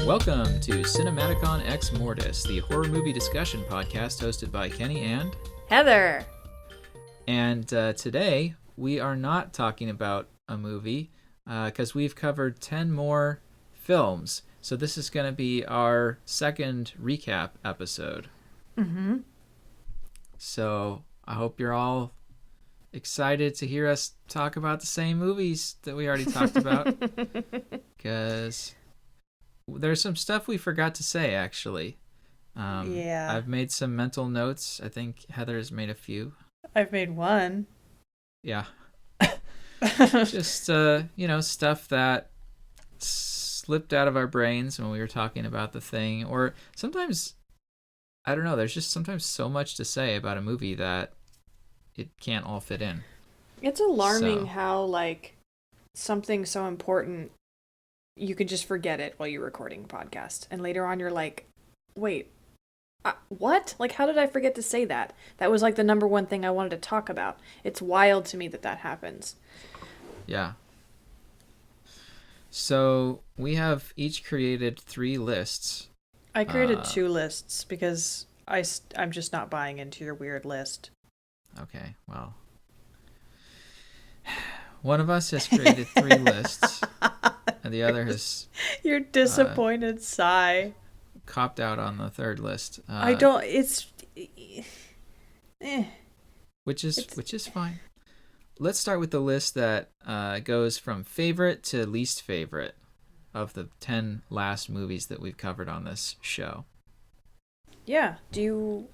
Welcome to CINEMATICON Ex Mortis, the horror movie discussion podcast hosted by Kenny and Heather. And today we are not talking about a movie because we've covered 10 more films. So this is going to be our second recap episode. Mm-hmm. So I hope you're all excited to hear us talk about the same movies that we already talked about. Because there's some stuff we forgot to say, actually. Yeah. I've made some mental notes. I think Heather's made a few. I've made one. Yeah. Just, stuff that slipped out of our brains when we were talking about the thing. Or sometimes, I don't know, there's just sometimes so much to say about a movie that it can't all fit in. It's alarming how, something so important, you can just forget it while you're recording a podcast. And later on, you're like, wait, what? How did I forget to say that? That was, the number one thing I wanted to talk about. It's wild to me that happens. Yeah. So, we have each created 3 lists. I created 2 lists because I'm just not buying into your weird list. Okay, well. One of us has created 3 lists, and the other has... Your disappointed sigh. Copped out on the 3rd list. Which is fine. Let's start with the list that goes from favorite to least favorite of the 10 last movies that we've covered on this show. Yeah. Do you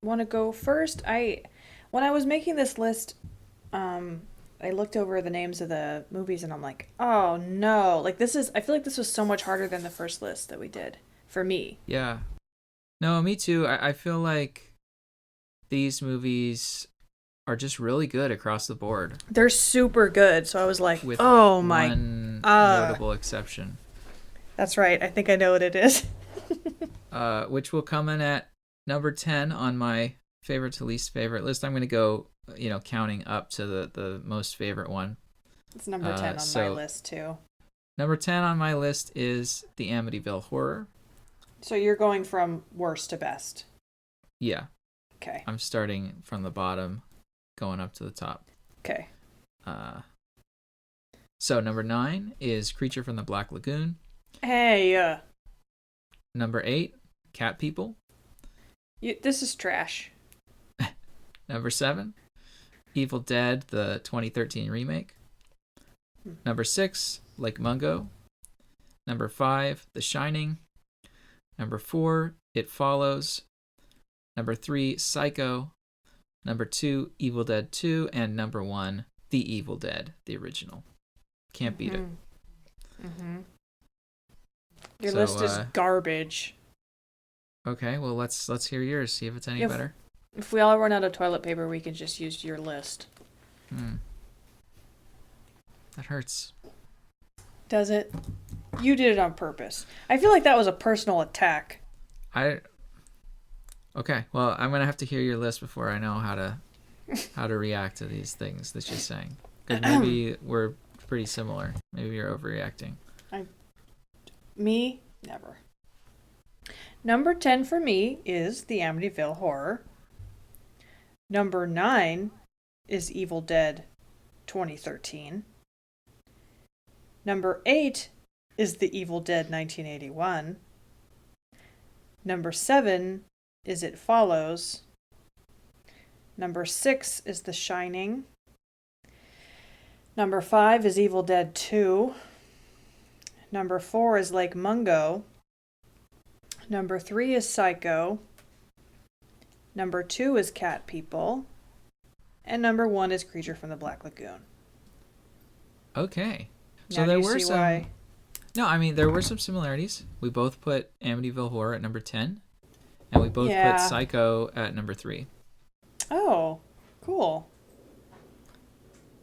want to go first? When I was making this list, I looked over the names of the movies and I'm like, oh no. I feel like this was so much harder than the first list that we did for me. Yeah. No, me too. I feel like these movies are just really good across the board. They're super good. So I was like, with oh my. One notable exception. That's right. I think I know what it is. Which will come in at number 10 on my favorite to least favorite list. I'm going to go, counting up to the most favorite one. It's number 10 on my list too. Number 10 on my list is the Amityville Horror. So you're going from worst to best. Yeah. Okay. I'm starting from the bottom, going up to the top. Okay. So number 9 is Creature from the Black Lagoon. Hey. Number 8, Cat People. This is trash. Number 7, Evil Dead, the 2013 remake. Number 6, Lake Mungo. Number 5, The Shining. Number 4, It Follows. Number 3, Psycho. Number 2, Evil Dead 2. And number 1, The Evil Dead, the original. Can't beat it. Mm-hmm. Your list is garbage. Okay, well, let's hear yours, see if it's any better. If we all run out of toilet paper, we can just use your list. That hurts. Does it? You did it on purpose. I feel like that was a personal attack. Okay, well, I'm gonna have to hear your list before I know how to react to these things that you're saying. Because maybe we're pretty similar. Maybe you're overreacting. Me? Never. Number 10 for me is the Amityville Horror. Number 9 is Evil Dead 2013. Number 8 is The Evil Dead 1981. Number 7 is It Follows. Number 6 is The Shining. Number 5 is Evil Dead 2. Number 4 is Lake Mungo. Number 3 is Psycho. Number 2 is Cat People. And number 1 is Creature from the Black Lagoon. Okay. So now there you were see some... why... No, I mean, there were some similarities. We both put Amityville Horror at number 10. And we both put Psycho at number 3. Oh, cool.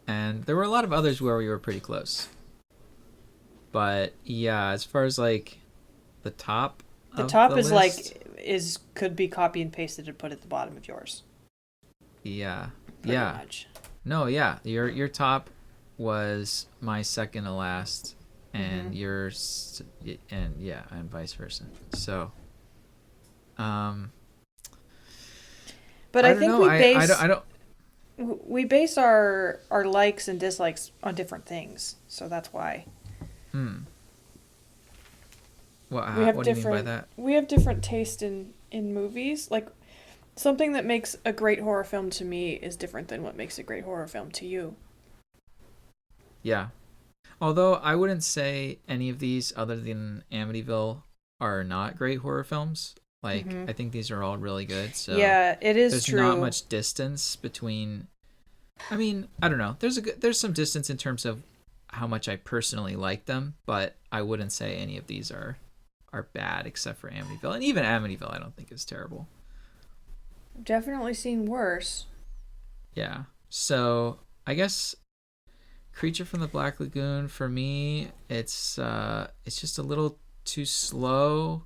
And there were a lot of others where we were pretty close. But yeah, as far as the top is list, could be copy and pasted and put at the bottom of yours. Yeah. Pretty much. No, yeah. Your top was my second to last and and vice versa. So, but I think know. I don't. we base our likes and dislikes on different things, so that's why. What do you mean by that? We have different taste in movies. Like, something that makes a great horror film to me is different than what makes a great horror film to you. Yeah. Although I wouldn't say any of these, other than Amityville, are not great horror films. Like, I think these are all really good. So yeah, it is true. There's not much distance between. I mean, I don't know. There's some distance in terms of how much I personally like them, but I wouldn't say any of these are bad except for Amityville, and even Amityville I don't think is terrible. I've definitely seen worse. Yeah. So I guess Creature from the Black Lagoon, for me, it's just a little too slow.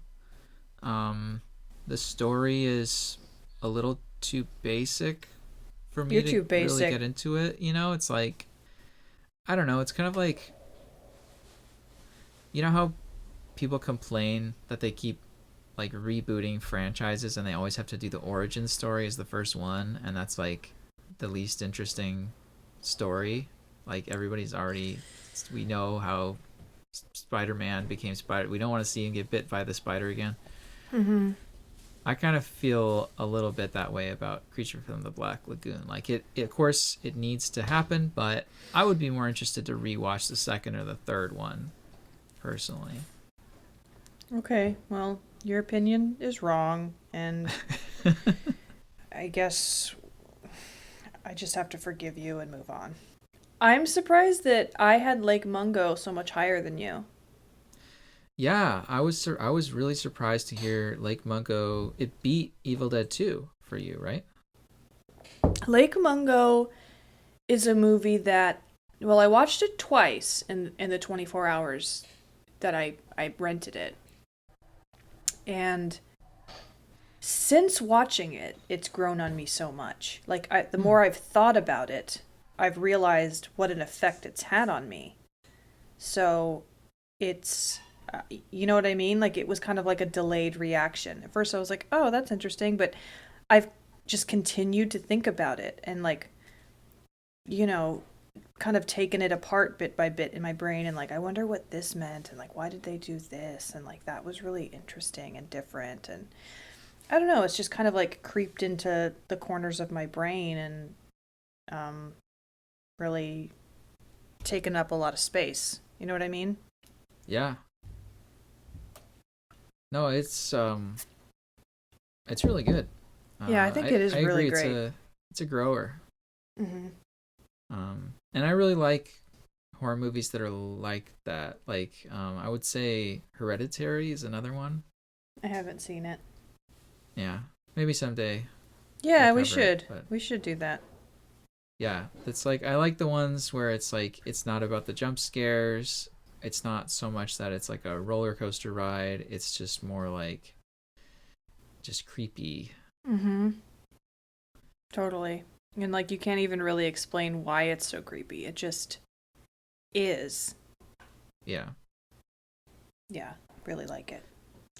The story is a little too basic for me to really get into it. You know, it's like, I don't know. It's kind of like, you know how people complain that they keep like rebooting franchises and they always have to do the origin story as the first one, and that's like the least interesting story. Like, we know how Spider-Man became Spider. We don't want to see him get bit by the spider again. I kind of feel a little bit that way about Creature from the Black Lagoon. Like, of course it needs to happen, but I would be more interested to rewatch the second or the third one personally. Okay, well, your opinion is wrong, and I guess I just have to forgive you and move on. I'm surprised that I had Lake Mungo so much higher than you. Yeah, I was really surprised to hear Lake Mungo. It beat Evil Dead 2 for you, right? Lake Mungo is a movie that, well, I watched it twice in the 24 hours that I rented it. And since watching it, it's grown on me so much. Like, the more I've thought about it, I've realized what an effect it's had on me. So it's, you know what I mean? Like, it was kind of like a delayed reaction. At first I was like, oh, that's interesting. But I've just continued to think about it and, like, you know, kind of taken it apart bit by bit in my brain and, like, I wonder what this meant and, like, why did they do this? And, like, that was really interesting and different. And I don't know, it's just kind of, like, creeped into the corners of my brain and really taken up a lot of space. You know what I mean? Yeah. No, it's really good. Yeah, I think it is I really agree. great. It's a grower. Mm-hmm. And I really like horror movies that are like that. Like, I would say Hereditary is another one. I haven't seen it. Yeah, maybe someday. Yeah, we should. We should do that. Yeah, it's like, I like the ones where it's like, it's not about the jump scares. It's not so much that it's like a roller coaster ride. It's just more like just creepy. Mm-hmm. Totally. And, like, you can't even really explain why it's so creepy. It just is. Yeah. Yeah, really like it.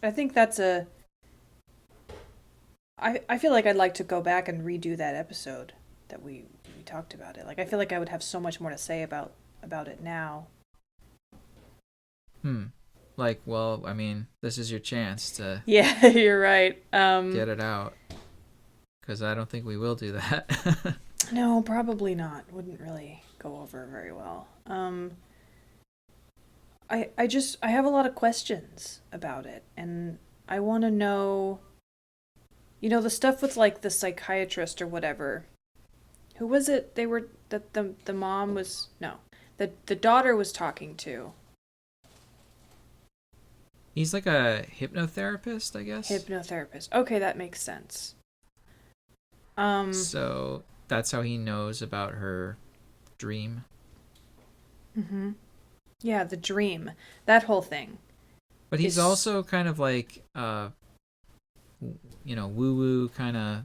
I think that's I feel like I'd like to go back and redo that episode that we talked about it. Like, I feel like I would have so much more to say about it now. Like, well, I mean, this is your chance to... Yeah, you're right. Get it out. Because I don't think we will do that. No, probably not. Wouldn't really go over very well. I have a lot of questions about it, and I want to know, you know, the stuff with, like, the psychiatrist or whatever. Who was it they were, that the mom was, no, the daughter was talking to? He's like a hypnotherapist, I guess. Hypnotherapist. Okay, that makes sense. So that's how he knows about her dream. Mm-hmm. Yeah, the dream. That whole thing. But he's also kind of like, you know, woo-woo kind of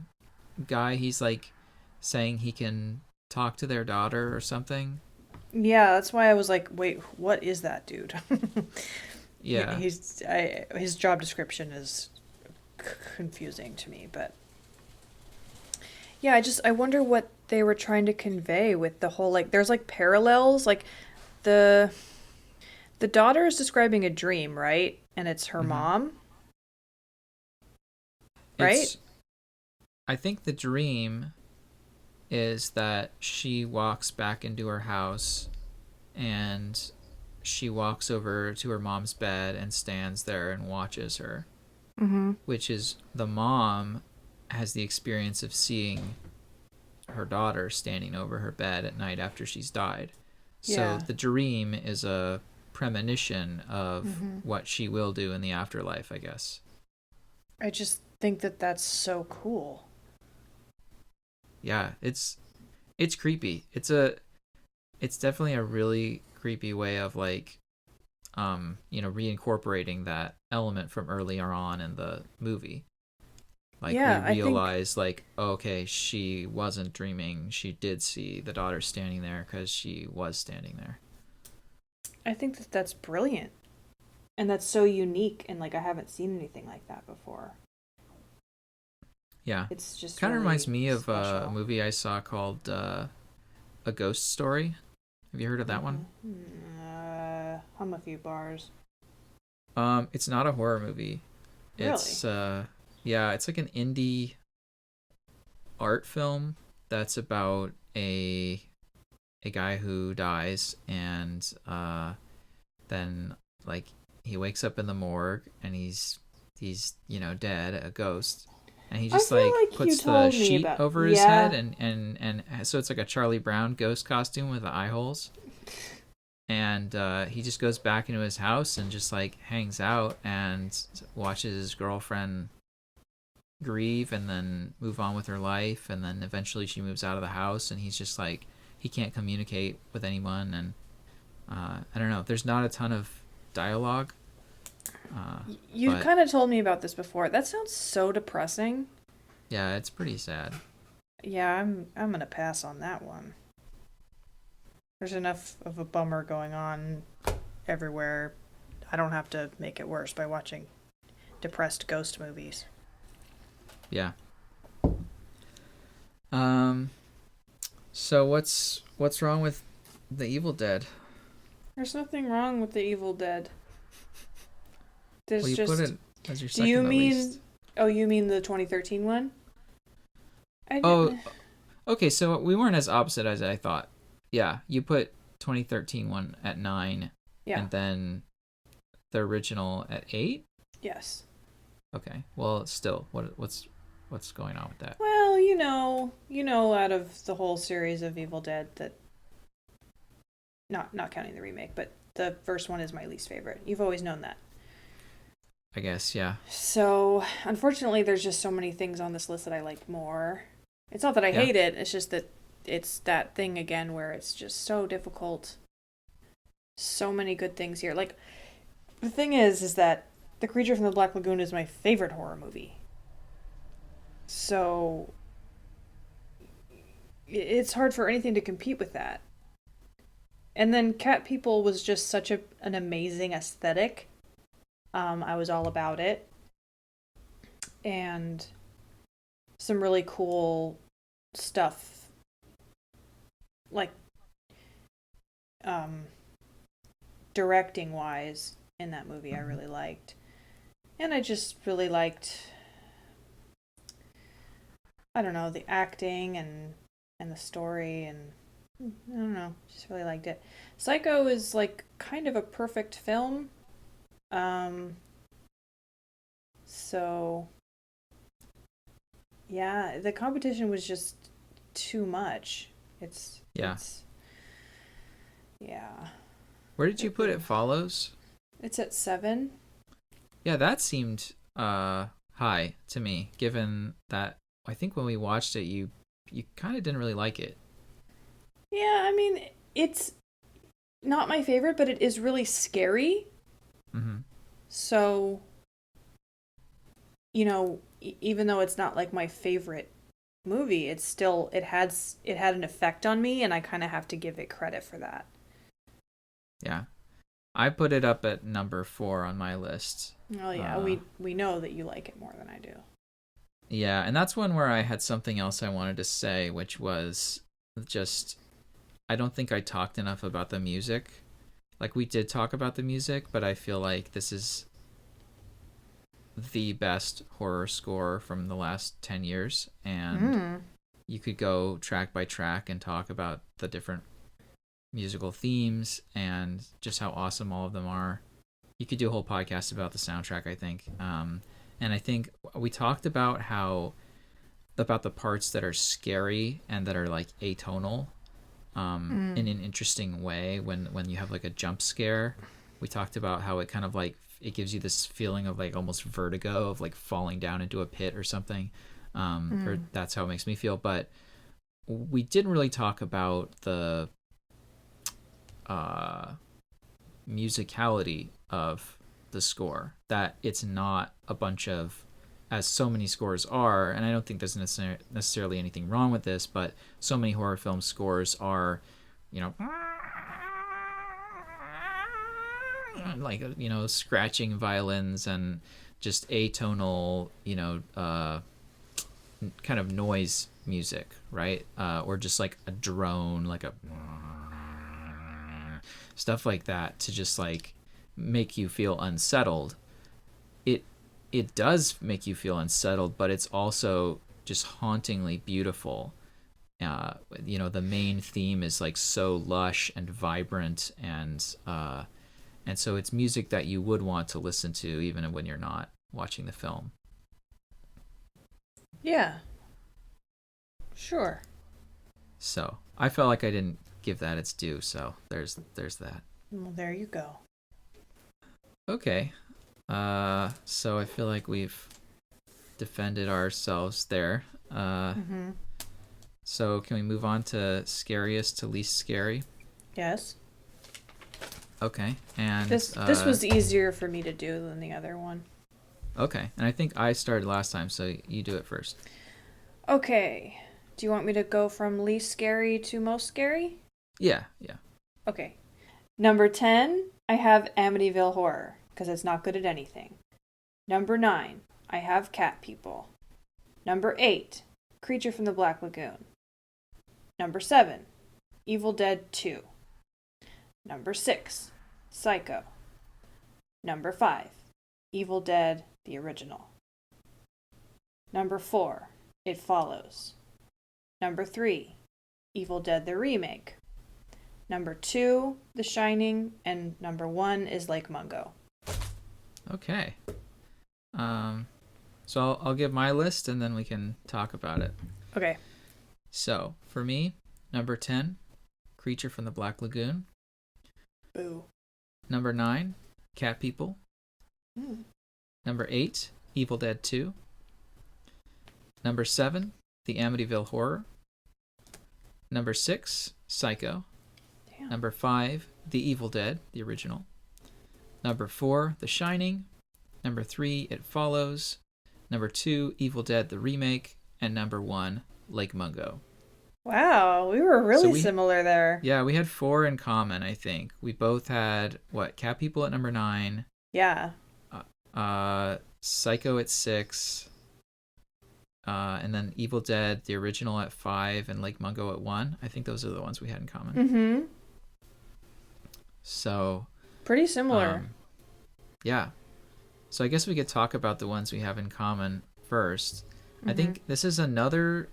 guy. He's like saying he can talk to their daughter or something. Yeah, that's why I was like, wait, what is that dude? Yeah. His job description is confusing to me, but yeah, I wonder what they were trying to convey with the whole, like, there's like parallels, like the the daughter is describing a dream, right? And it's her Mm-hmm. mom, right? It's I think the dream is that she walks back into her house and she walks over to her mom's bed and stands there and watches her, Mm-hmm. which is the mom has the experience of seeing her daughter standing over her bed at night after she's died. So Yeah. the dream is a premonition of Mm-hmm. what she will do in the afterlife, I guess. I just think that that's so cool. Yeah, it's creepy. It's definitely a really creepy way of like reincorporating that element from earlier on in the movie. Like we Yeah, I think realize like okay, she wasn't dreaming. She did see the daughter standing there cuz she was standing there. I think that that's brilliant. And that's so unique, and like I haven't seen anything like that before. Yeah. It's just Kind of reminds really me of a special. movie I saw called A Ghost Story. Have you heard of that one? Hum a few bars. It's not a horror movie. Really? It's yeah, it's like an indie art film that's about a guy who dies and then like he wakes up in the morgue and he's dead, a ghost, and he I just feel like like you puts the told me sheet about. over his head Yeah. and so it's like a Charlie Brown ghost costume with the eye holes, and he just goes back into his house and just like hangs out and watches his girlfriend grieve and then move on with her life, and then eventually she moves out of the house and he's just like he can't communicate with anyone, and I don't know, there's not a ton of dialogue, You but kind of told me about this before. That sounds so depressing. yeah, it's pretty sad. Yeah, I'm gonna pass on that one. There's enough of a bummer going on everywhere. I don't have to make it worse by watching depressed ghost movies. Yeah. um so what's wrong with the Evil Dead? There's nothing wrong with the Evil Dead. Well, There's you put just. it as your Do you second the least. mean? Oh, you mean the 2013 one? Oh, okay, so we weren't as opposite as I thought. Yeah, you put 2013 one at 9 Yeah. and then the original at 8. Yes. Okay, well, still, what's going on with that? Well, out of the whole series of Evil Dead, that not counting the remake, but the first one is my least favorite. You've always known that. I guess, yeah. So, unfortunately, there's just so many things on this list that I like more. It's not that I Yeah. hate it, it's just that it's that thing again where it's just so difficult. So many good things here. Like, the thing is that The Creature from the Black Lagoon is my favorite horror movie. So, it's hard for anything to compete with that. And then Cat People was just such an amazing aesthetic. I was all about it. And some really cool stuff, like um, directing wise, in that movie. I Mhm. really liked. And I just really liked, I don't know, the acting and the story, and I don't know, just really liked it. Psycho is like kind of a perfect film. Um so yeah, the competition was just too much. Yeah. It's yeah. Where did you put It Follows? It's at 7. Yeah, that seemed high to me, given that I think when we watched it, you kind of didn't really like it. Yeah, I mean, it's not my favorite, but it is really scary. Mm-hmm. So, even though it's not like my favorite movie, it's still it had an effect on me, and I kind of have to give it credit for that. Yeah. I put it up at number 4 on my list. Oh yeah, we know that you like it more than I do. Yeah, and that's one where I had something else I wanted to say, which was just I don't think I talked enough about the music. Like, we did talk about the music, but I feel like this is the best horror score from the last 10 years, and you could go track by track and talk about the different musical themes and just how awesome all of them are. You could do a whole podcast about the soundtrack, I think. And I think we talked about about the parts that are scary and that are like atonal in an interesting way. When you have like a jump scare, we talked about how it kind of like it gives you this feeling of like almost vertigo of like falling down into a pit or something. Or that's how it makes me feel. But we didn't really talk about the musicality of the score, that it's not a bunch of, as so many scores are, and I don't think there's necessarily anything wrong with this, but so many horror film scores are, like, scratching violins and just atonal, kind of noise music, right? Or just like a drone, like a stuff like that, to just like make you feel unsettled. It does make you feel unsettled, but it's also just hauntingly beautiful. The main theme is like so lush and vibrant, and so it's music that you would want to listen to even when you're not watching the film. Yeah. Sure. So I felt like I didn't give that its due, so there's that. Well, there you go. Okay. So I feel like we've defended ourselves there. So can we move on to scariest to least scary? Yes. Okay. And this was easier for me to do than the other one. Okay. And I think I started last time, so you do it first. Okay. Do you want me to go from least scary to most scary? Yeah. Okay. Number 10, I have Amityville Horror, because it's not good at anything. Number 9, I have Cat People. Number 8, Creature from the Black Lagoon. Number 7, Evil Dead 2. Number 6, Psycho. Number 5, Evil Dead, the original. Number 4, It Follows. Number 3, Evil Dead, the remake. Number 2, The Shining, and number 1 is Lake Mungo. Okay. So I'll give my list and then we can talk about it. Okay. So for me, number 10, Creature from the Black Lagoon. Boo. Number 9, Cat People. Number 8, Evil Dead 2. Number 7, The Amityville Horror. Number 6, Psycho. Damn. Number 5, The Evil Dead, the original. Number 4, The Shining. Number 3, It Follows. Number 2, Evil Dead, the remake. And number 1, Lake Mungo. Wow, we were really similar there. Yeah, we had 4 in common, I think. We both had, Cat People at number 9. Yeah. Psycho at 6. And then Evil Dead, the original, at 5, and Lake Mungo at 1. I think those are the ones we had in common. Mm-hmm. So... pretty similar. Yeah. So I guess we could talk about the ones we have in common first. I think this is another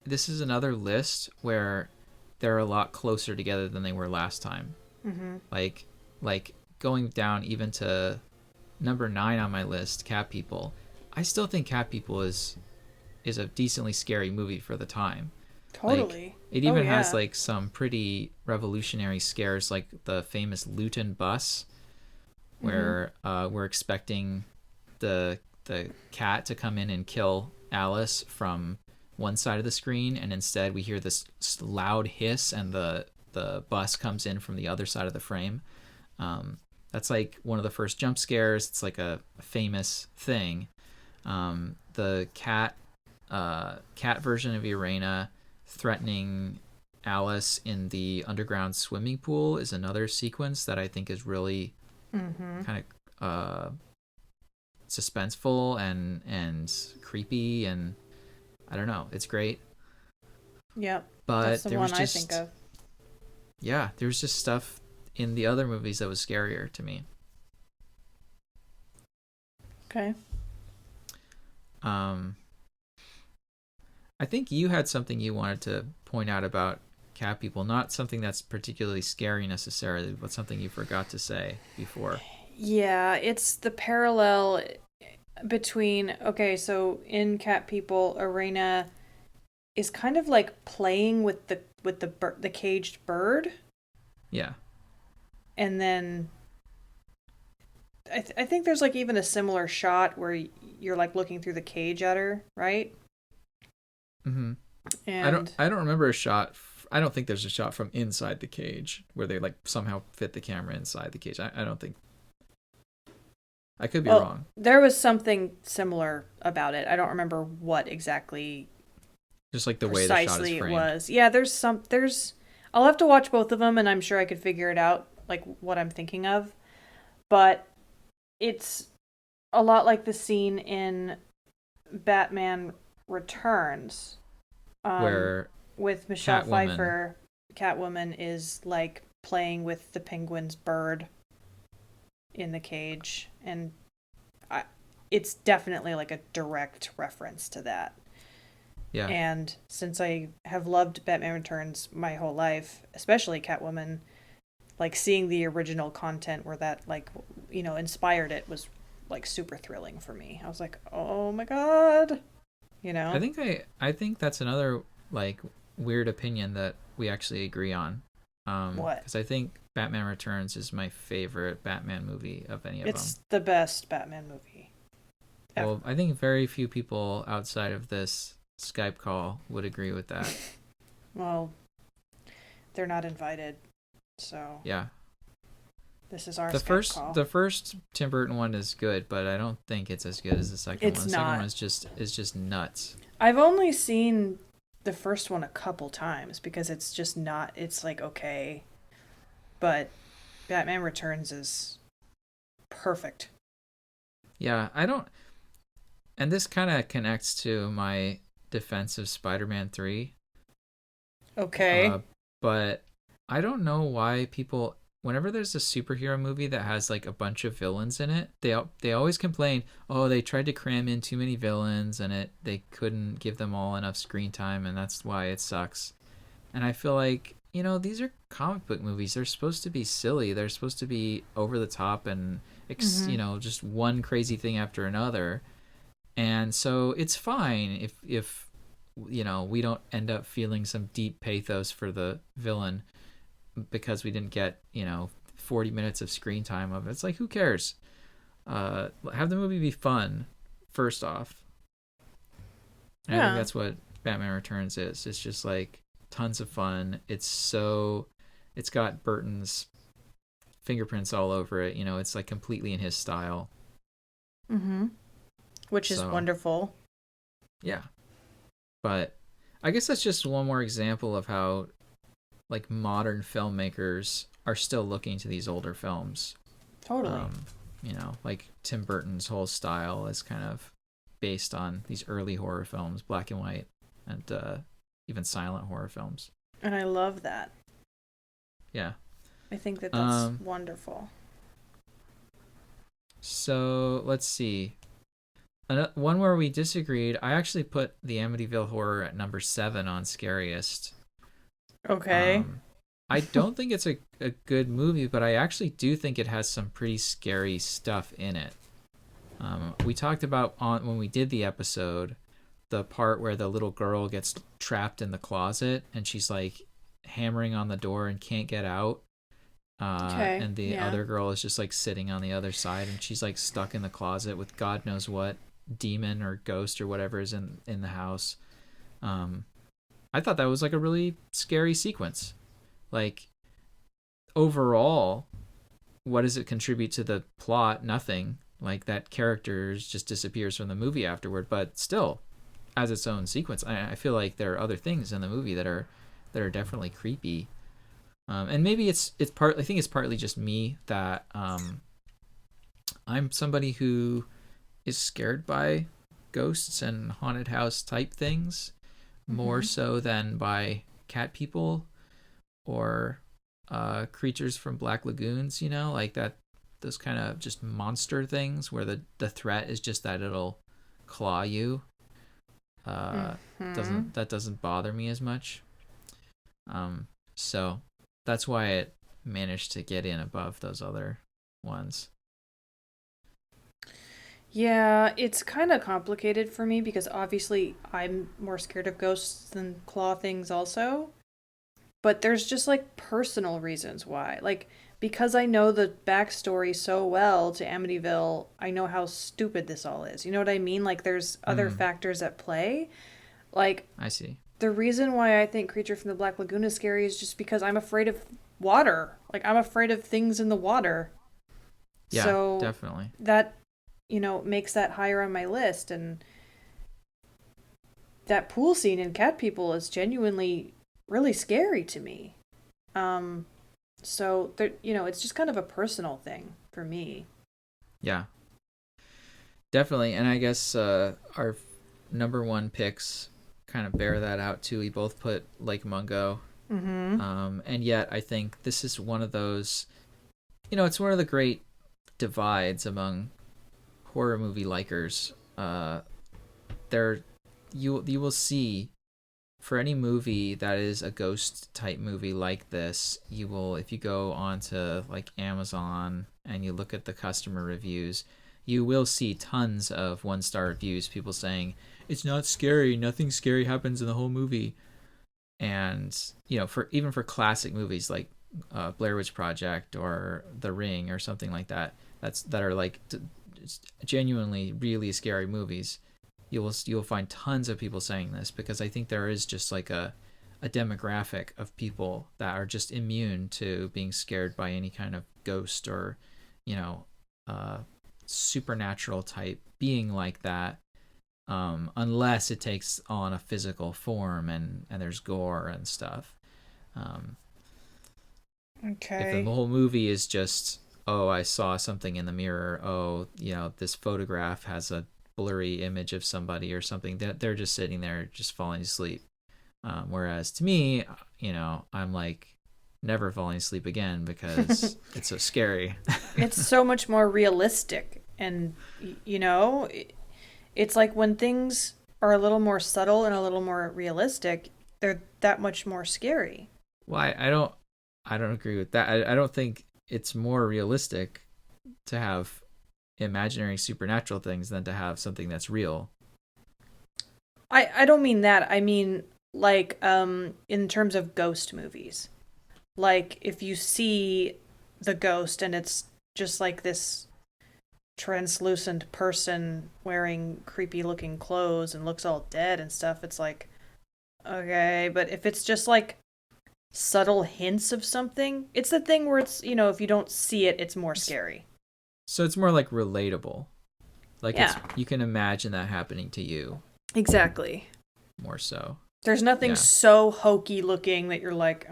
list where they're a lot closer together than they were last time. Like going down even to number 9 on my list, Cat People. I still think Cat People is a decently scary movie for the time. Totally. Like, it even has like some pretty revolutionary scares, like the famous Luton bus, where we're expecting the cat to come in and kill Alice from one side of the screen, and instead we hear this loud hiss and the bus comes in from the other side of the frame. That's like one of the first jump scares. It's like a famous thing. The cat version of Irena threatening Alice in the underground swimming pool is another sequence that I think is really kind of suspenseful and creepy, and I don't know, it's great. Yep. But that's the there one was just, I think of. Yeah, there was just stuff in the other movies that was scarier to me. Okay. I think you had something you wanted to point out about cat people, not something that's particularly scary necessarily, but something you forgot to say before. Yeah, it's the parallel between, okay, so in Cat People, Arena is kind of like playing with the caged bird, Yeah. and then I think there's like even a similar shot where you're like looking through the cage at her, right? Mm-hmm. And I don't remember a shot. I don't think there's a shot from inside the cage where they like somehow fit the camera inside the cage. I don't think. I could be wrong. There was something similar about it. I don't remember what exactly. Just like the way the shot is framed. It was. Yeah, there's. I'll have to watch both of them, and I'm sure I could figure it out, like what I'm thinking of. But it's a lot like the scene in Batman Returns, where with Michelle Pfeiffer, Catwoman is like playing with the penguin's bird in the cage, and it's definitely like a direct reference to that. Yeah. And since I have loved Batman Returns my whole life, especially Catwoman, like seeing the original content where that like, you know, inspired it was like super thrilling for me. I was like, oh my god, you know. I think that's another like weird opinion that we actually agree on. What? Because I think Batman Returns is my favorite Batman movie of any of them. It's the best Batman movie ever. Well, I think very few people outside of this Skype call would agree with that. Well, they're not invited, so yeah. This is our Skype call. The first Tim Burton one is good, but I don't think it's as good as the second one. The second one is just nuts. I've only seen the first one a couple times because it's just not. It's like okay, but Batman Returns is perfect. Yeah, I don't. And this kind of connects to my defense of Spider-Man 3. Okay. But I don't know why people, whenever there's a superhero movie that has like a bunch of villains in it, they always complain, oh, they tried to cram in too many villains and they couldn't give them all enough screen time, and that's why it sucks. And I feel like, you know, these are comic book movies. They're supposed to be silly. They're supposed to be over the top and, you know, just one crazy thing after another. And so it's fine if you know, we don't end up feeling some deep pathos for the villain because we didn't get, you know, 40 minutes of screen time of it. It's like, who cares? Have the movie be fun, first off. And I think that's what Batman Returns is. It's just like tons of fun. It's got Burton's fingerprints all over it. You know, it's like completely in his style. Mm-hmm. Which is wonderful. Yeah. But I guess that's just one more example of how like modern filmmakers are still looking to these older films. Totally. You know, like Tim Burton's whole style is kind of based on these early horror films, black and white, and even silent horror films. And I love that. Yeah. I think that that's wonderful. So let's see. One where we disagreed, I actually put the Amityville Horror at number 7 on Scariest. Okay. I don't think it's a good movie, but I actually do think it has some pretty scary stuff in it. We talked about when we did the episode, the part where the little girl gets trapped in the closet and she's like hammering on the door and can't get out. And the other girl is just like sitting on the other side and she's like stuck in the closet with God knows what demon or ghost or whatever is in the house. I thought that was like a really scary sequence. Like overall, what does it contribute to the plot? Nothing. Like that character just disappears from the movie afterward, but still as its own sequence. I feel like there are other things in the movie that are that are definitely creepy. And maybe I think it's partly just me that I'm somebody who is scared by ghosts and haunted house type things more so than by cat people or creatures from Black Lagoons, like that, those kind of just monster things where the threat is just that it'll claw you. Doesn't bother me as much. So that's why it managed to get in above those other ones. Yeah, it's kind of complicated for me because obviously I'm more scared of ghosts than claw things also. But there's just like personal reasons why. Like, because I know the backstory so well to Amityville, I know how stupid this all is. You know what I mean? Like, there's other factors at play. Like, I see. The reason why I think Creature from the Black Lagoon is scary is just because I'm afraid of water. Like, I'm afraid of things in the water. Yeah, so definitely. That, makes that higher on my list. And that pool scene in Cat People is genuinely really scary to me. So there, it's just kind of a personal thing for me. Yeah, definitely. And I guess our number one picks kind of bear that out too. We both put Lake Mungo. And yet I think this is one of those, it's one of the great divides among horror movie likers. You will see, for any movie that is a ghost type movie like this, you will, if you go onto like Amazon and you look at the customer reviews, you will see tons of 1-star reviews, people saying it's not scary, nothing scary happens in the whole movie. And for classic movies like Blair Witch Project or The Ring or something like that, that are like genuinely really scary movies, you'll find tons of people saying this, because I think there is just like a demographic of people that are just immune to being scared by any kind of ghost or supernatural type being like that, unless it takes on a physical form and there's gore and stuff. Okay. If the whole movie is just, oh, I saw something in the mirror, oh, this photograph has a blurry image of somebody or something, that they're just sitting there just falling asleep. Whereas to me, I'm like never falling asleep again because it's so scary. It's so much more realistic, and it's like when things are a little more subtle and a little more realistic, they're that much more scary. Well, I don't agree with that. I don't think it's more realistic to have imaginary supernatural things than to have something that's real. I don't mean that. I mean, like, in terms of ghost movies. Like, if you see the ghost and it's just like this translucent person wearing creepy looking clothes and looks all dead and stuff, it's like, okay. But if it's just like subtle hints of something, it's the thing where it's, if you don't see it, it's more scary. So it's more like relatable. Like, yeah. You can imagine that happening to you. Exactly. More so. There's nothing so hokey looking that you're like,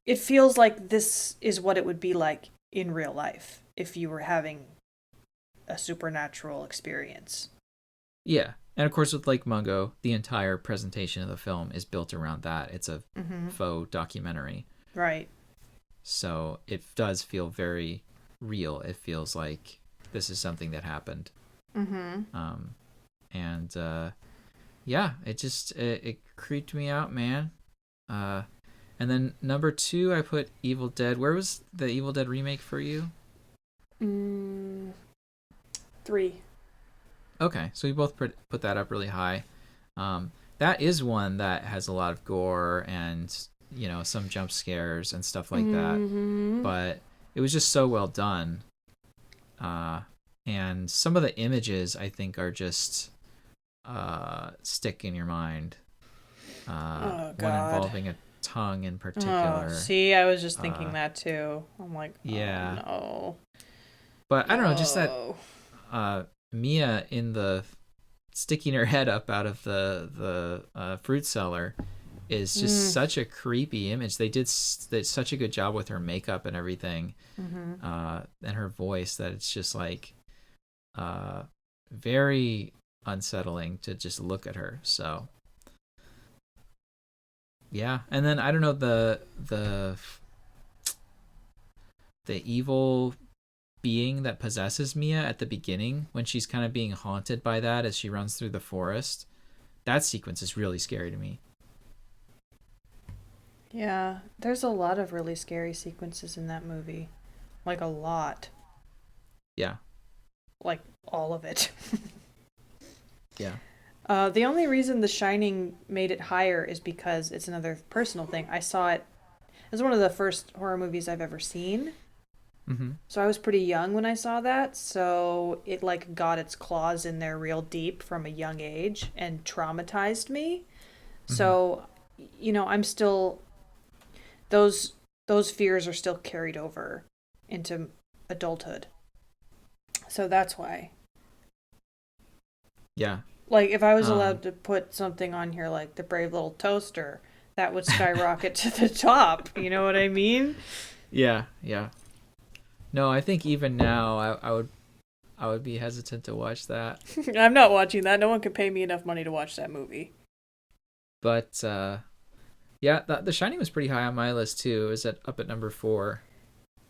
It feels like this is what it would be like in real life if you were having a supernatural experience. Yeah. And of course, with Lake Mungo, the entire presentation of the film is built around that. It's a faux documentary. Right. So it does feel very real. It feels like this is something that happened. It creeped me out, man. And then number 2, I put Evil Dead. Where was the Evil Dead remake for you? 3. Okay, so we both put that up really high. That is one that has a lot of gore and some jump scares and stuff like that. But it was just so well done. And some of the images, I think, are just stick in your mind. One involving a tongue in particular. See, I was just thinking that too. I'm like, yeah. No. But I don't know, just that Mia in the sticking her head up out of the fruit cellar is just such a creepy image. They did such a good job with her makeup and everything, and her voice, that it's just like very unsettling to just look at her. So yeah, and then I don't know, the evil being that possesses Mia at the beginning when she's kind of being haunted by that as she runs through the forest. That sequence is really scary to me. Yeah, there's a lot of really scary sequences in that movie. Like a lot. Yeah. Like all of it. Yeah. The only reason The Shining made it higher is because it's another personal thing. I saw it. It was one of the first horror movies I've ever seen. Mm-hmm. So I was pretty young when I saw that. So it like got its claws in there real deep from a young age and traumatized me. Mm-hmm. So, you know, I'm still, those fears are still carried over into adulthood. So that's why. Yeah. Like, if I was allowed to put something on here like The Brave Little Toaster, that would skyrocket to the top. You know what I mean? Yeah, yeah. No, I think even now I would be hesitant to watch that. I'm not watching that. No one could pay me enough money to watch that movie. But yeah, The Shining was pretty high on my list too. It was up at number 4.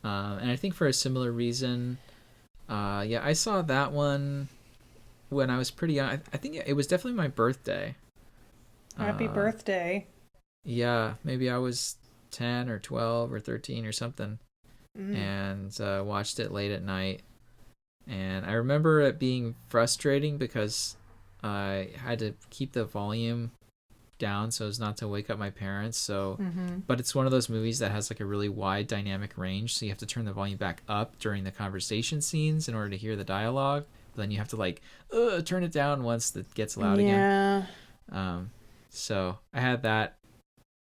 And I think for a similar reason, yeah, I saw that one when I was pretty young. I think it was definitely my birthday. Happy birthday. Yeah, maybe I was 10 or 12 or 13 or something. And watched it late at night. And I remember it being frustrating because I had to keep the volume down so as not to wake up my parents. So, but it's one of those movies that has like a really wide dynamic range, so you have to turn the volume back up during the conversation scenes in order to hear the dialogue. But then you have to like turn it down once it gets loud again. So I had that.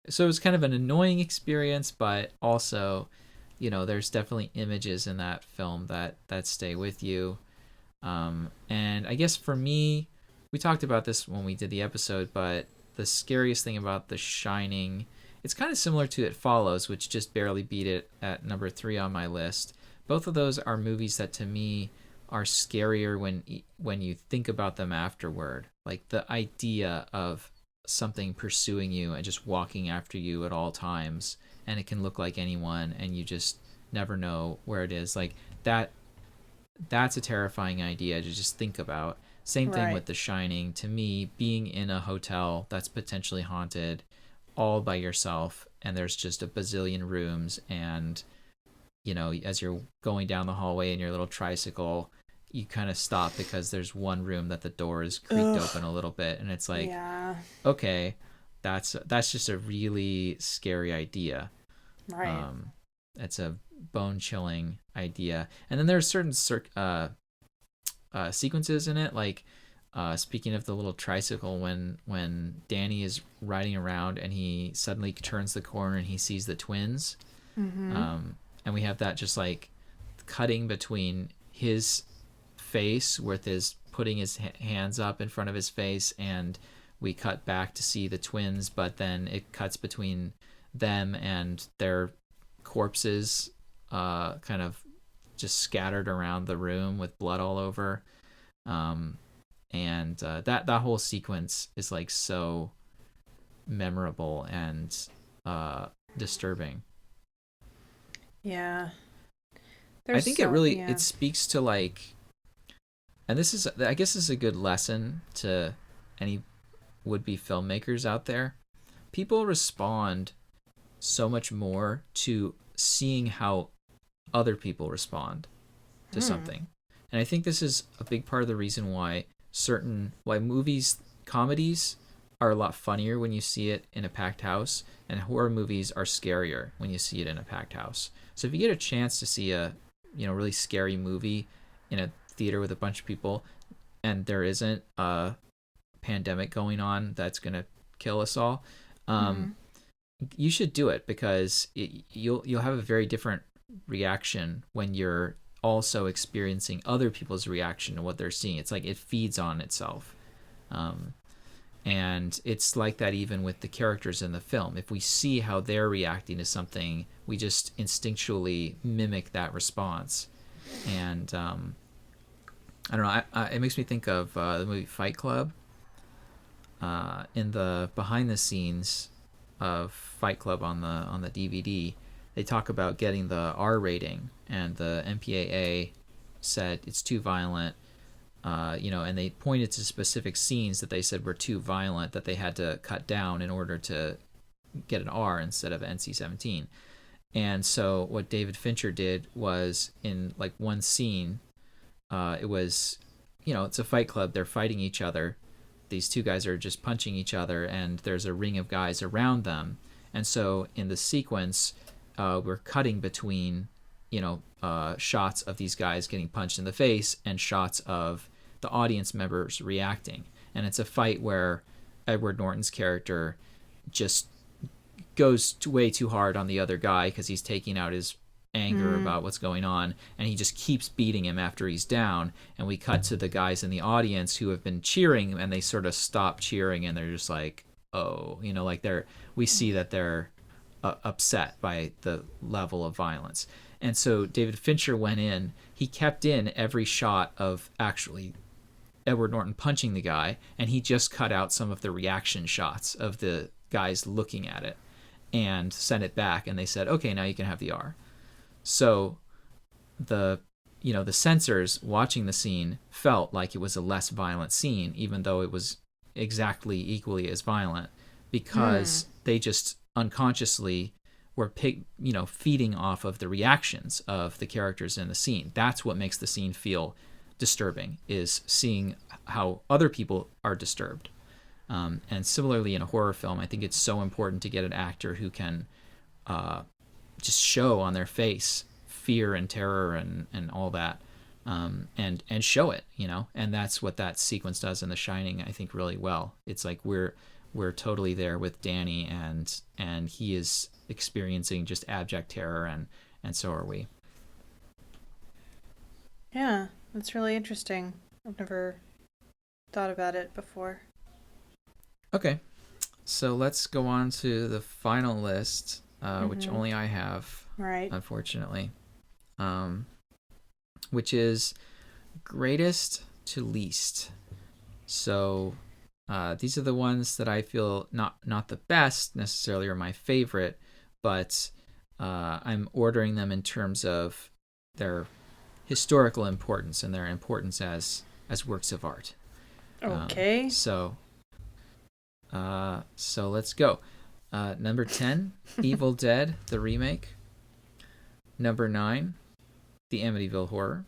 So it was kind of an annoying experience, but also, you know, there's definitely images in that film that stay with you. And I guess for me, we talked about this when we did the episode, but the scariest thing about The Shining, it's kind of similar to It Follows, which just barely beat it at number 3 on my list. Both of those are movies that to me are scarier when you think about them afterward. Like the idea of something pursuing you and just walking after you at all times, and it can look like anyone and you just never know where it is. Like that's a terrifying idea to just think about. Same thing with The Shining. To me, being in a hotel that's potentially haunted all by yourself, and there's just a bazillion rooms, and you know, as you're going down the hallway in your little tricycle, you kind of stop because there's one room that the door is creaked open a little bit, and it's like, okay, that's just a really scary idea. Right. It's a bone-chilling idea. And then there's certain sequences in it, like speaking of the little tricycle, when Danny is riding around and he suddenly turns the corner and he sees the twins. And we have that just like cutting between his face with his putting his hands up in front of his face, and we cut back to see the twins, but then it cuts between them and their corpses kind of just scattered around the room with blood all over. And that whole sequence is like so memorable and disturbing. Yeah. I think it really it speaks to like, and this is, I guess this is a good lesson to any would-be filmmakers out there. People respond so much more to seeing how other people respond to something. And I think this is a big part of the reason why comedies are a lot funnier when you see it in a packed house, and horror movies are scarier when you see it in a packed house. So if you get a chance to see a, you know, really scary movie in a theater with a bunch of people, and there isn't a pandemic going on that's going to kill us all, you should do it, because you'll have a very different reaction when you're also experiencing other people's reaction to what they're seeing. It's like it feeds on itself. And it's like that even with the characters in the film. If we see how they're reacting to something, we just instinctually mimic that response. And I don't know, it makes me think of the movie Fight Club. In the behind the scenes of Fight Club on the DVD, they talk about getting the R rating, and the MPAA said it's too violent. And they pointed to specific scenes that they said were too violent that they had to cut down in order to get an R instead of NC-17. And so what David Fincher did was, in like one scene, it was, it's a fight club. They're fighting each other. These two guys are just punching each other, and there's a ring of guys around them. And so in the sequence, we're cutting between, shots of these guys getting punched in the face and shots of the audience members reacting. And it's a fight where Edward Norton's character just goes way too hard on the other guy because he's taking out his anger about what's going on, and he just keeps beating him after he's down. And we cut to the guys in the audience who have been cheering, and they sort of stop cheering, and they're just like, oh, we see that they're upset by the level of violence. And so David Fincher went in, he kept in every shot of actually Edward Norton punching the guy, and he just cut out some of the reaction shots of the guys looking at it and sent it back, and they said, okay, now you can have the R. So the censors watching the scene felt like it was a less violent scene, even though it was exactly equally as violent, because they just unconsciously were feeding off of the reactions of the characters in the scene. That's what makes the scene feel disturbing, is seeing how other people are disturbed. And similarly in a horror film, I think it's so important to get an actor who can just show on their face fear and terror and all that, and show it, and that's what that sequence does in The Shining, I think, really well. It's like we're totally there with Danny, and he is experiencing just abject terror, and so are we. Yeah, that's really interesting. I've never thought about it before. Okay, so let's go on to the final list, which only I have, right, unfortunately, which is greatest to least. So these are the ones that I feel not the best necessarily or my favorite, but I'm ordering them in terms of their historical importance and their importance as works of art. Okay. So let's go. Number 10, Evil Dead, the remake. Number 9, The Amityville Horror.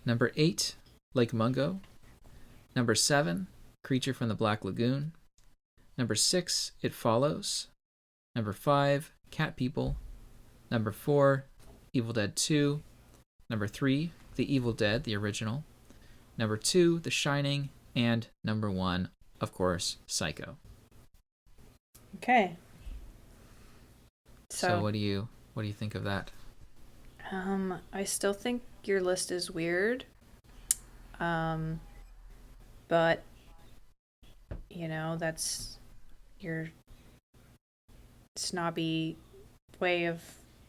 Number 8, Lake Mungo. Number 7, Creature from the Black Lagoon. Number 6, It Follows. Number 5, Cat People. Number 4, Evil Dead 2. Number 3, The Evil Dead, the original. Number 2, The Shining. And number 1, of course, Psycho. Okay. So what do you think of that? I still think your list is weird. But that's your snobby way of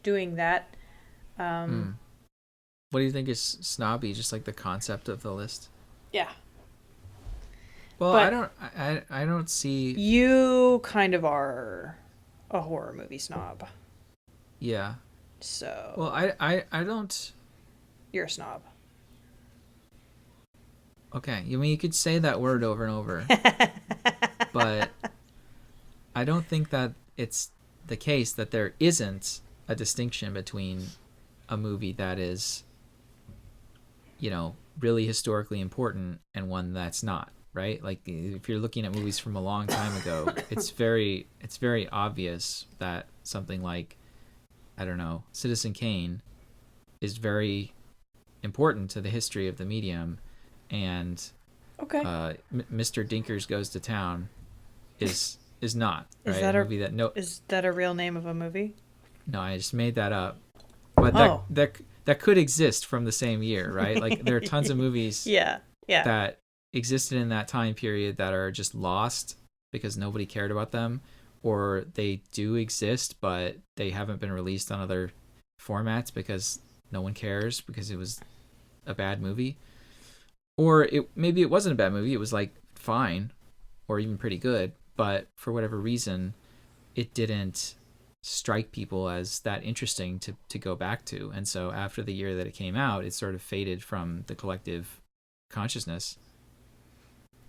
doing that. What do you think is snobby? Just like the concept of the list? Yeah. Well, but I don't see. You kind of are a horror movie snob. Yeah. So. Well, I don't. You're a snob. Okay, you could say that word over and over, but I don't think that it's the case that there isn't a distinction between a movie that is, really historically important and one that's not, right? Like if you're looking at movies from a long time ago, it's very obvious that something like, I don't know, Citizen Kane is very important to the history of the medium. And okay. Mr. Dinkers Goes to Town is not, right? Is that a movie that is that a real name of a movie? No, I just made that up. But that could exist from the same year, right? Like there are tons of movies yeah. that existed in that time period that are just lost because nobody cared about them, or they do exist but they haven't been released on other formats because no one cares because it was a bad movie, or maybe it wasn't a bad movie, it was like fine or even pretty good, but for whatever reason it didn't strike people as that interesting to go back to. And so after the year that it came out, it sort of faded from the collective consciousness.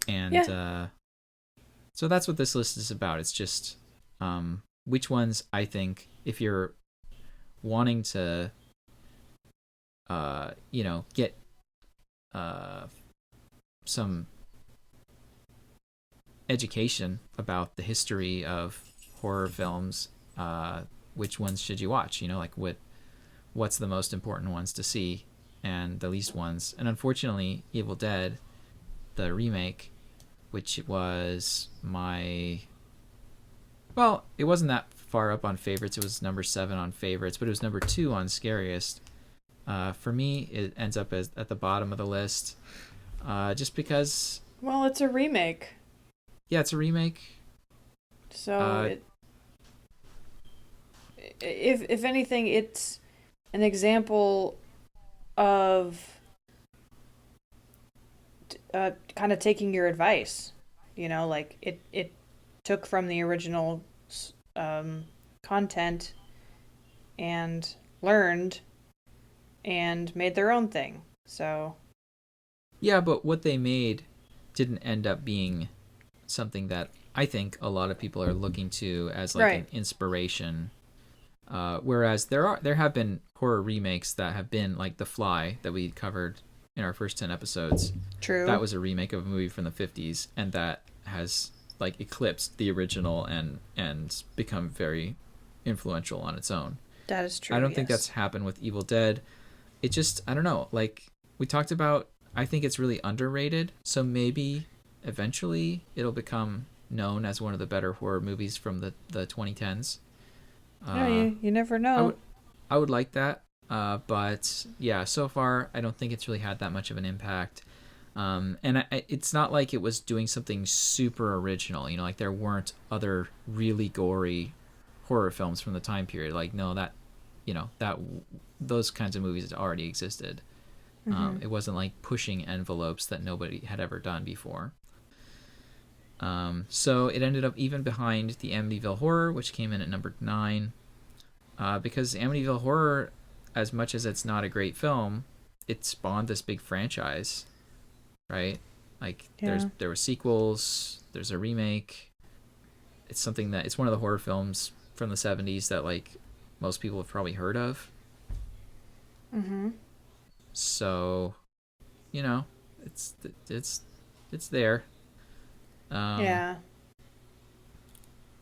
And so that's what this list is about. It's just which ones I think, if you're wanting to get some education about the history of horror films, which ones should you watch? Like what's the most important ones to see and the least ones. And unfortunately, Evil Dead, the remake, which was it wasn't that far up on favorites. It was number 7 on favorites, but it was number 2 on scariest. For me, it ends up at the bottom of the list, just because. Well, it's a remake. Yeah, it's a remake. So if anything, it's an example of kind of taking your advice. Like it took from the original content and learned and made their own thing. So yeah, but what they made didn't end up being something that I think a lot of people are looking to as like an inspiration. Whereas there have been horror remakes that have been like The Fly that we covered in our first 10 episodes. True. That was a remake of a movie from the 50s, and that has like eclipsed the original and become very influential on its own. That is true. I don't think that's happened with Evil Dead. It just, I don't know, like we talked about, I think it's really underrated. So maybe eventually it'll become known as one of the better horror movies from the 2010s. You never know. I would like that. But yeah, so far I don't think it's really had that much of an impact. And it's not like it was doing something super original. Like there weren't other really gory horror films from the time period. Like no, that those kinds of movies already existed. Mm-hmm. It wasn't like pushing envelopes that nobody had ever done before. So it ended up even behind the Amityville Horror, which came in at number 9. Because Amityville Horror, as much as it's not a great film, it spawned this big franchise, right? Like there were sequels, there's a remake. It's one of the horror films from the 70s that like most people have probably heard of. Mm-hmm. So, it's there. Yeah.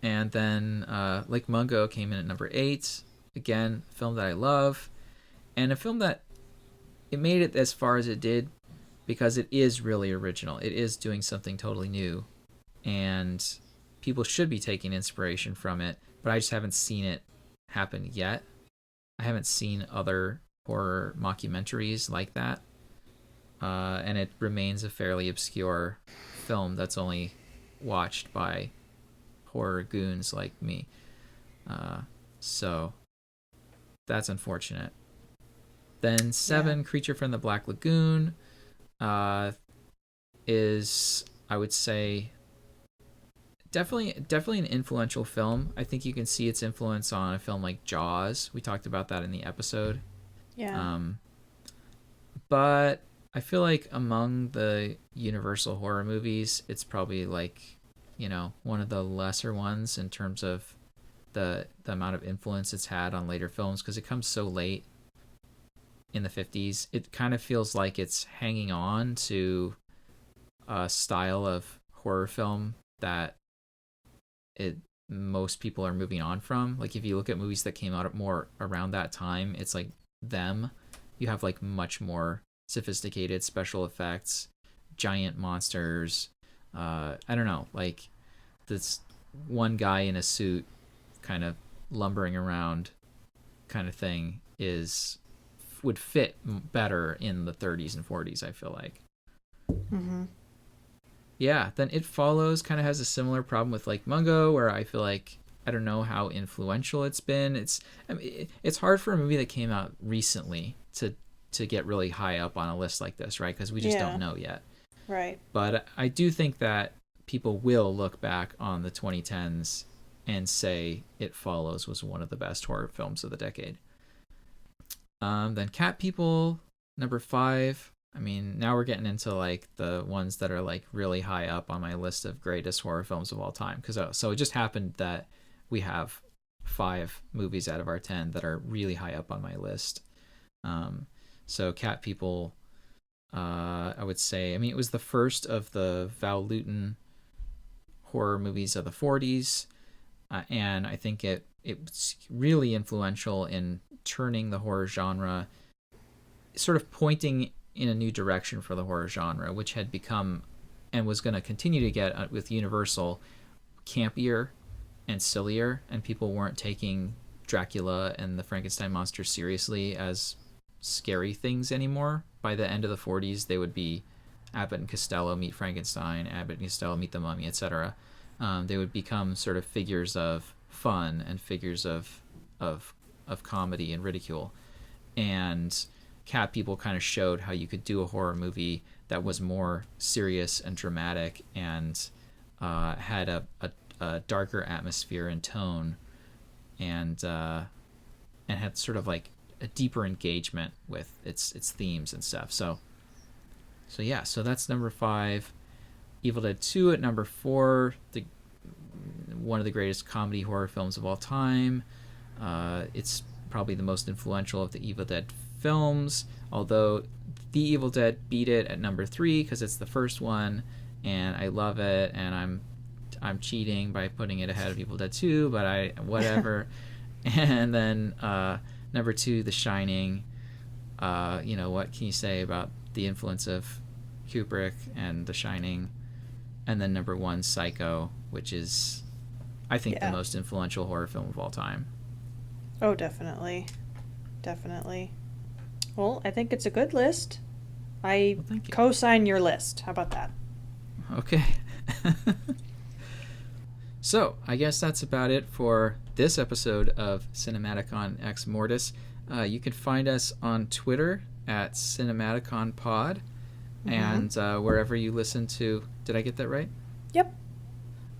And then Lake Mungo came in at number 8. Again, a film that I love. And a film that it made it as far as it did because it is really original. It is doing something totally new. And people should be taking inspiration from it. But I just haven't seen it happen yet. I haven't seen other horror mockumentaries like that. And it remains a fairly obscure film that's only watched by horror goons like me. So that's unfortunate. Then 7, Creature from the Black Lagoon, is, I would say, definitely an influential film. I think you can see its influence on a film like Jaws. We talked about that in the episode. Yeah. But I feel like among the Universal horror movies, it's probably like, one of the lesser ones in terms of the amount of influence it's had on later films, because it comes so late in the 50s. It kind of feels like it's hanging on to a style of horror film that most people are moving on from. Like if you look at movies that came out more around that time, it's like them. You have like much more sophisticated special effects, giant monsters. I don't know, like this one guy in a suit kind of lumbering around kind of thing would fit better in the 30s and 40s, I feel like. Mm-hmm. yeah, then It Follows kind of has a similar problem with Lake Mungo, where I feel like I don't know how influential it's been. It's hard for a movie that came out recently to get really high up on a list like this, right? Because we just don't know yet. Right. But I do think that people will look back on the 2010s and say It Follows was one of the best horror films of the decade. Then Cat People, number 5. I mean, now we're getting into like the ones that are like really high up on my list of greatest horror films of all time. So it just happened that we have 5 movies out of our 10 that are really high up on my list. So Cat People, I would say, I mean, it was the first of the Val Lewton horror movies of the 40s. And I think it's really influential in turning the horror genre, sort of pointing in a new direction for the horror genre, which had become and was going to continue to get with Universal campier and sillier, and people weren't taking Dracula and the Frankenstein monster seriously as scary things anymore. By the end of the 40s, they would be Abbott and Costello meet Frankenstein, Abbott and Costello meet the Mummy, etc. They would become sort of figures of fun and figures of comedy and ridicule. And Cat People kind of showed how you could do a horror movie that was more serious and dramatic and had a darker atmosphere and tone, and had sort of like a deeper engagement with its themes and stuff. So that's number 5. Evil Dead 2 at number 4, one of the greatest comedy horror films of all time. It's probably the most influential of the Evil Dead films, although The Evil Dead beat it at number 3 because it's the first one, and I love it, and I'm cheating by putting it ahead of Evil Dead 2, but whatever. And then number 2, The Shining. What can you say about the influence of Kubrick and The Shining? And then number 1, Psycho, which is, I think, the most influential horror film of all time. Oh, definitely. Well, I think it's a good list. I co-sign your list. How about that? Okay. So, I guess that's about it for this episode of CINEMATICON Ex Mortis. You can find us on Twitter at CinematiconPod, and wherever you listen to... Did I get that right? Yep.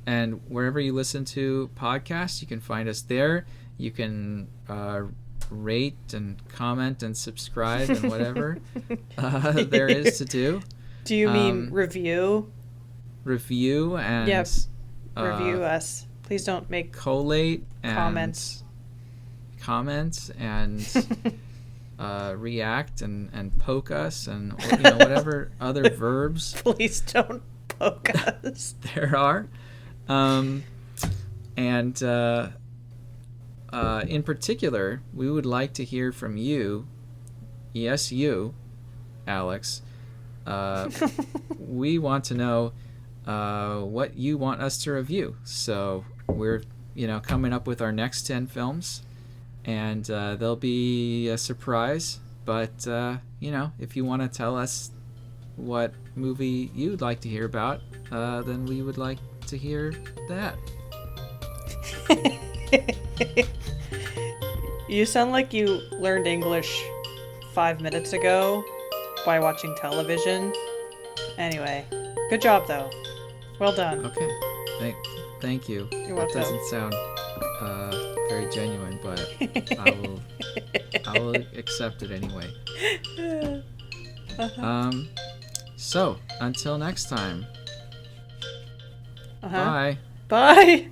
And wherever you listen to podcasts, you can find us there. You can rate and comment and subscribe and whatever there is to do. Do you mean review? Review and... Yep. Review us. Please don't make collate and comments and react and poke us and whatever other verbs. Please don't poke us. There are. And in particular, we would like to hear from you. Yes, you, Alex. We want to know what you want us to review. So we're coming up with our next 10 films, and they'll be a surprise, but if you want to tell us what movie you'd like to hear about, then we would like to hear that. You sound like you learned English 5 minutes ago by watching television. Anyway, good job though. Well done. Okay. Thank you. You're welcome. That doesn't sound very genuine, but I will accept it anyway. So until next time. Bye. Bye.